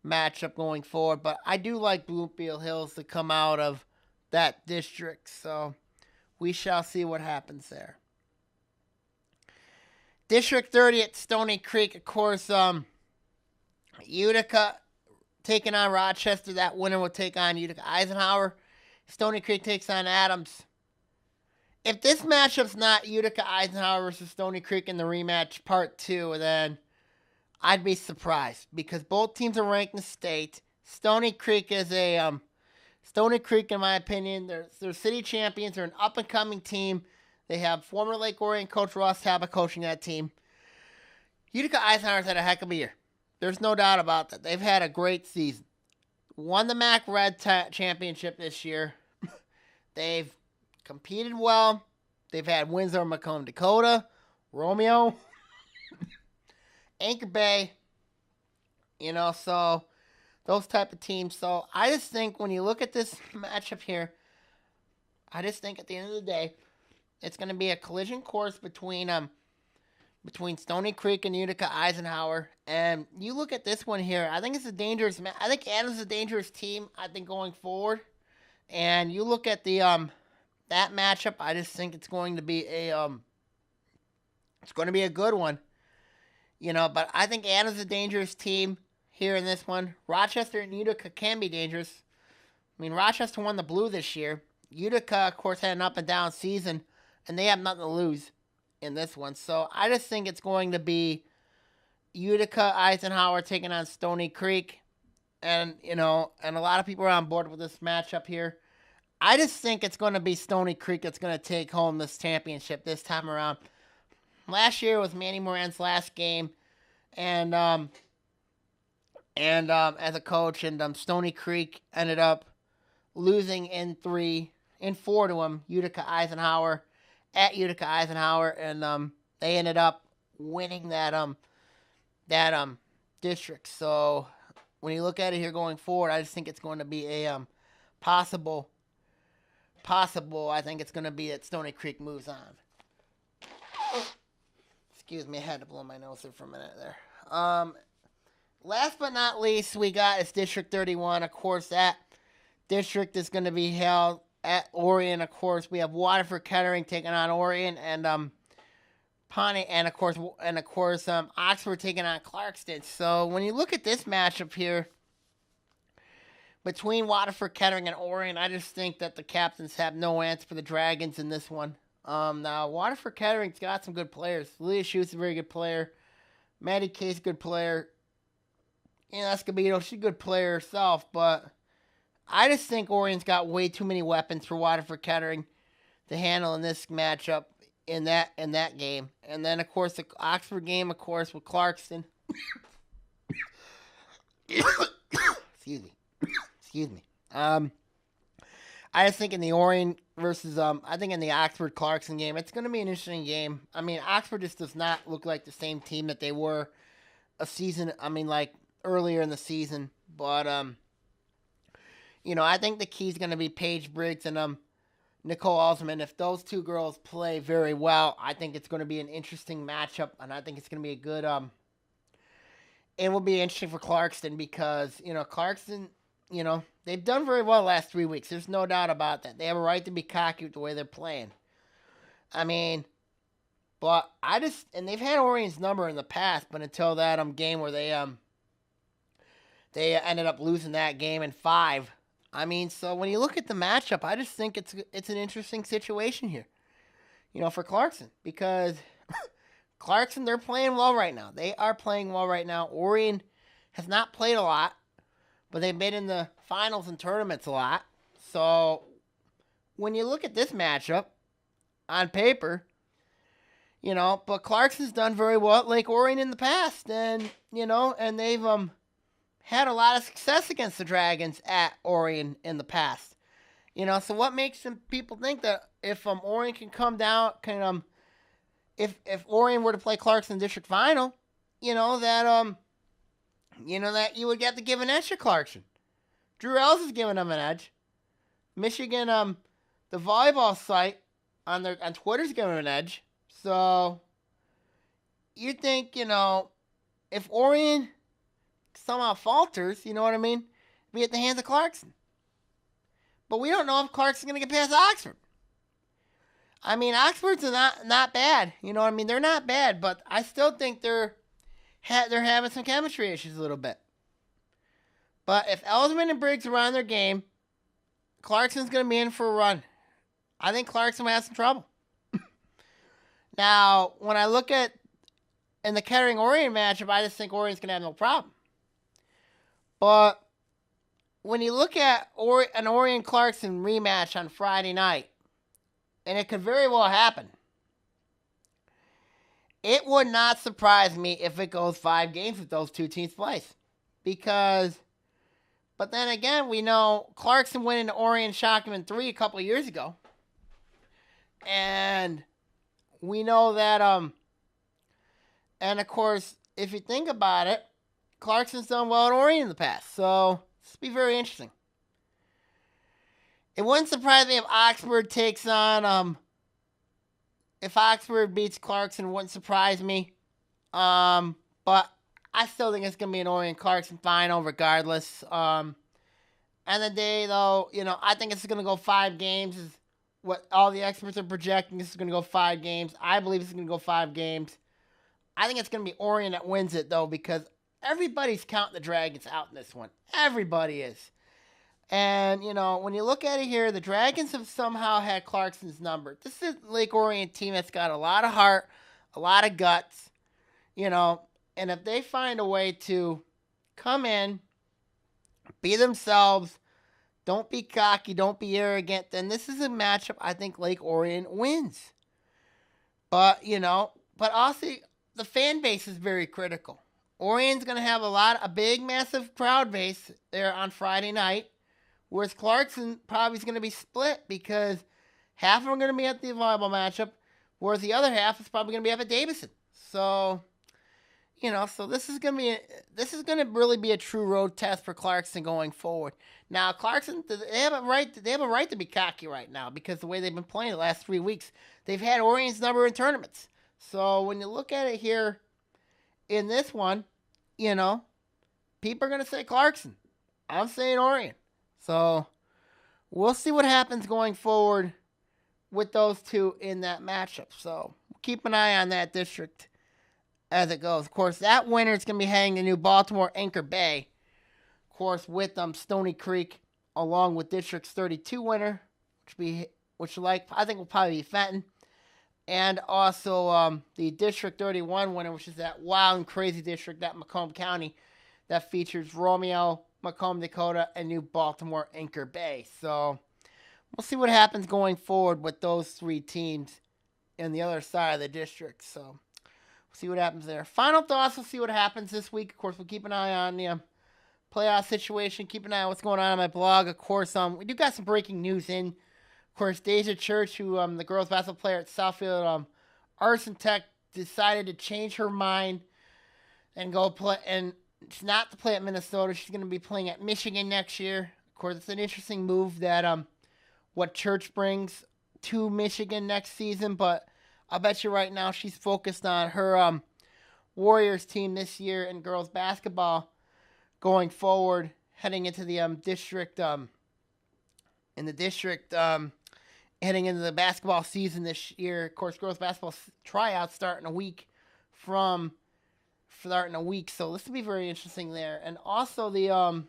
matchup going forward. But I do like Bloomfield Hills to come out of that district. So we shall see what happens there. District 30 at Stony Creek, of course, Utica taking on Rochester. That winner will take on Utica Eisenhower. Stony Creek takes on Adams. If this matchup's not Utica Eisenhower versus Stony Creek in the rematch part 2, then I'd be surprised because both teams are ranked in the state. Stony Creek is Stony Creek, in my opinion, they're city champions. They're an up-and-coming team. They have former Lake Orion coach Ross Taba coaching that team. Utica Eisenhower's had a heck of a year. There's no doubt about that. They've had a great season. Won the MAC Red Championship this year. They've competed well. They've had wins over Macomb, Dakota, Romeo, Anchor Bay. So those type of teams. So I just think when you look at this matchup here, I just think at the end of the day, it's going to be a collision course between Stony Creek and Utica Eisenhower. And you look at this one here, I think it's a dangerous match. I think Adams is a dangerous team, I think, going forward. And you look at the that matchup, I just think it's going to be a good one. But I think Adams is a dangerous team here in this one. Rochester and Utica can be dangerous. I mean, Rochester won the blue this year. Utica, of course, had an up and down season, and they have nothing to lose in this one. So I just think it's going to be Utica Eisenhower taking on Stony Creek. And, and a lot of people are on board with this matchup here. I just think it's going to be Stony Creek that's going to take home this championship this time around. Last year was Manny Moran's last game, and as a coach, and Stony Creek ended up losing in 4 to him, Utica Eisenhower, at Utica Eisenhower, and they ended up winning that district. So when you look at it here going forward, I just think it's going to be a possible. I think it's going to be that Stony Creek moves on. Excuse me, I had to blow my nose there for a minute there. Last but not least, we got is District 31. Of course, that district is going to be held at Orion. Of course, we have Waterford Kettering taking on Orion, and Pawnee, and of course, Oxford taking on Clarkston. So when you look at this matchup here between Waterford Kettering and Orion, I just think that the captains have no answer for the Dragons in this one. Now, Waterford Kettering's got some good players. Leah Schu's a very good player. Maddie Kay's a good player. Escobedo, she's a good player herself, but I just think Orion's got way too many weapons for Waterford Kettering to handle in this matchup in that game. And then, of course, the Oxford game, of course, with Clarkston. Excuse me. I just think in the Orion versus, I think in the Oxford-Clarkson game, it's going to be an interesting game. I mean, Oxford just does not look like the same team that they were earlier in the season. But, I think the key is going to be Paige Briggs and Nicole Alsman. If those two girls play very well, I think it's going to be an interesting matchup, and I think it's going to be a good, it will be interesting for Clarkston because, Clarkston, they've done very well the last 3 weeks. There's no doubt about that. They have a right to be cocky with the way they're playing. I mean, but and they've had Orion's number in the past, but until that game where they ended up losing that game in 5. I mean, so when you look at the matchup, I just think it's an interesting situation here, for Clarkson, because Clarkson, they're playing well right now. They are playing well right now. Orion has not played a lot, but they've been in the finals and tournaments a lot. So when you look at this matchup on paper, but Clarkson's done very well at Lake Orion in the past, and and they've had a lot of success against the Dragons at Orion in the past. So what makes some people think that if Orion can come down, if Orion were to play Clarkson district final, that you would get to give an edge to Clarkson. Drew Ells is giving them an edge. Michigan, the volleyball site on Twitter's giving them an edge. So you think, if Orion somehow falters, you know what I mean, be at the hands of Clarkson. but we don't know if Clarkson's going to get past Oxford. I mean, Oxford's not bad. You know what I mean? They're not bad, but I still think they're having some chemistry issues a little bit. But if Ellsman and Briggs are on their game, Clarkson's going to be in for a run. I think Clarkson will have some trouble. Now, when I look at in the Kettering-Orion matchup, I just think Orion's going to have no problem. But when you look at an Orion-Clarkson rematch on Friday night, and it could very well happen, it would not surprise me if it goes 5 games with those two teams place. But then again, we know Clarkson winning to Orion shocked him in 3 a couple of years ago. And we know that, and of course, if you think about it, Clarkson's done well at Orion in the past. So, this will be very interesting. It wouldn't surprise me if Oxford takes on, if Oxford beats Clarkson, it wouldn't surprise me. But I still think it's going to be an Orion-Clarkson final regardless. End of the day, though, I think it's going to go 5 games. Is what all the experts are projecting. This is going to go 5 games. I believe it's going to go 5 games. I think it's going to be Orion that wins it, though, because everybody's counting the Dragons out in this one. Everybody is. And, when you look at it here, the Dragons have somehow had Clarkson's number. This is a Lake Orion team that's got a lot of heart, a lot of guts, and if they find a way to come in, be themselves, don't be cocky, don't be arrogant, then this is a matchup I think Lake Orion wins. But, but also the fan base is very critical. Orion's going to have a big, massive crowd base there on Friday night. Whereas Clarkson probably is going to be split because half of them are going to be at the volleyball matchup, whereas the other half is probably going to be up at Davison. So, so this is going to really be a true road test for Clarkson going forward. Now, Clarkson, they have a right to be cocky right now because the way they've been playing the last 3 weeks, they've had Orion's number in tournaments. So when you look at it here in this one, people are going to say Clarkson. I'm saying Orion. So, we'll see what happens going forward with those two in that matchup. So, keep an eye on that district as it goes. Of course, that winner is going to be heading to New Baltimore Anchor Bay. Of course, with Stony Creek, along with District's 32 winner, I think will probably be Fenton. And also the District 31 winner, which is that wild and crazy district, that Macomb County, that features Romeo, Macomb, Dakota, and New Baltimore Anchor Bay. So, we'll see what happens going forward with those 3 teams in the other side of the district. So, we'll see what happens there. Final thoughts, we'll see what happens this week. Of course, we'll keep an eye on the playoff situation. Keep an eye on what's going on my blog. Of course, we do got some breaking news in. Of course, Deja Church, who the girls basketball player at Southfield Arson Tech, decided to change her mind and go play, and it's not to play at Minnesota. She's going to be playing at Michigan next year. Of course, it's an interesting move that what Church brings to Michigan next season. But I'll bet you right now she's focused on her Warriors team this year in girls basketball going forward, heading into the district. Heading into the basketball season this year. Of course, girls basketball tryouts starting a week. So this will be very interesting there. And also Davian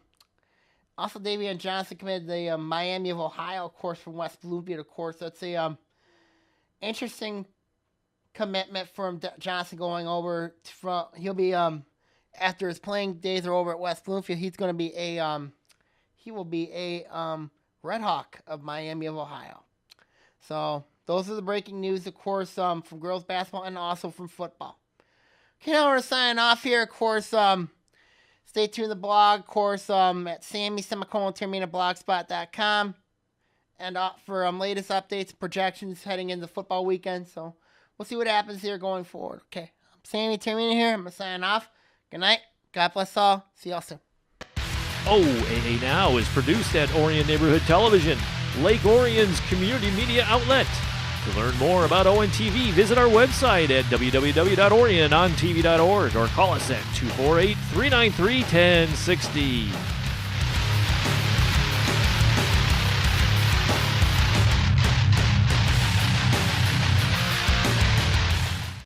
Johnson committed the Miami of Ohio course from West Bloomfield. Of course, that's a interesting commitment from Johnson going over. He'll be after his playing days are over at West Bloomfield. He's going to be a Red Hawk of Miami of Ohio. So those are the breaking news, of course, from girls basketball and also from football. Okay, now we're signing off here. Of course, stay tuned to the blog, of course, at sammy-terminablogspot.com. And for latest updates, projections heading into football weekend. So we'll see what happens here going forward. Okay, I'm Sammy Termina here. I'm going to sign off. Good night. God bless all. See y'all soon. OAA Now is produced at Orion Neighborhood Television, Lake Orion's community media outlet. To learn more about ONTV, visit our website at www.orionontv.org or call us at 248-393-1060.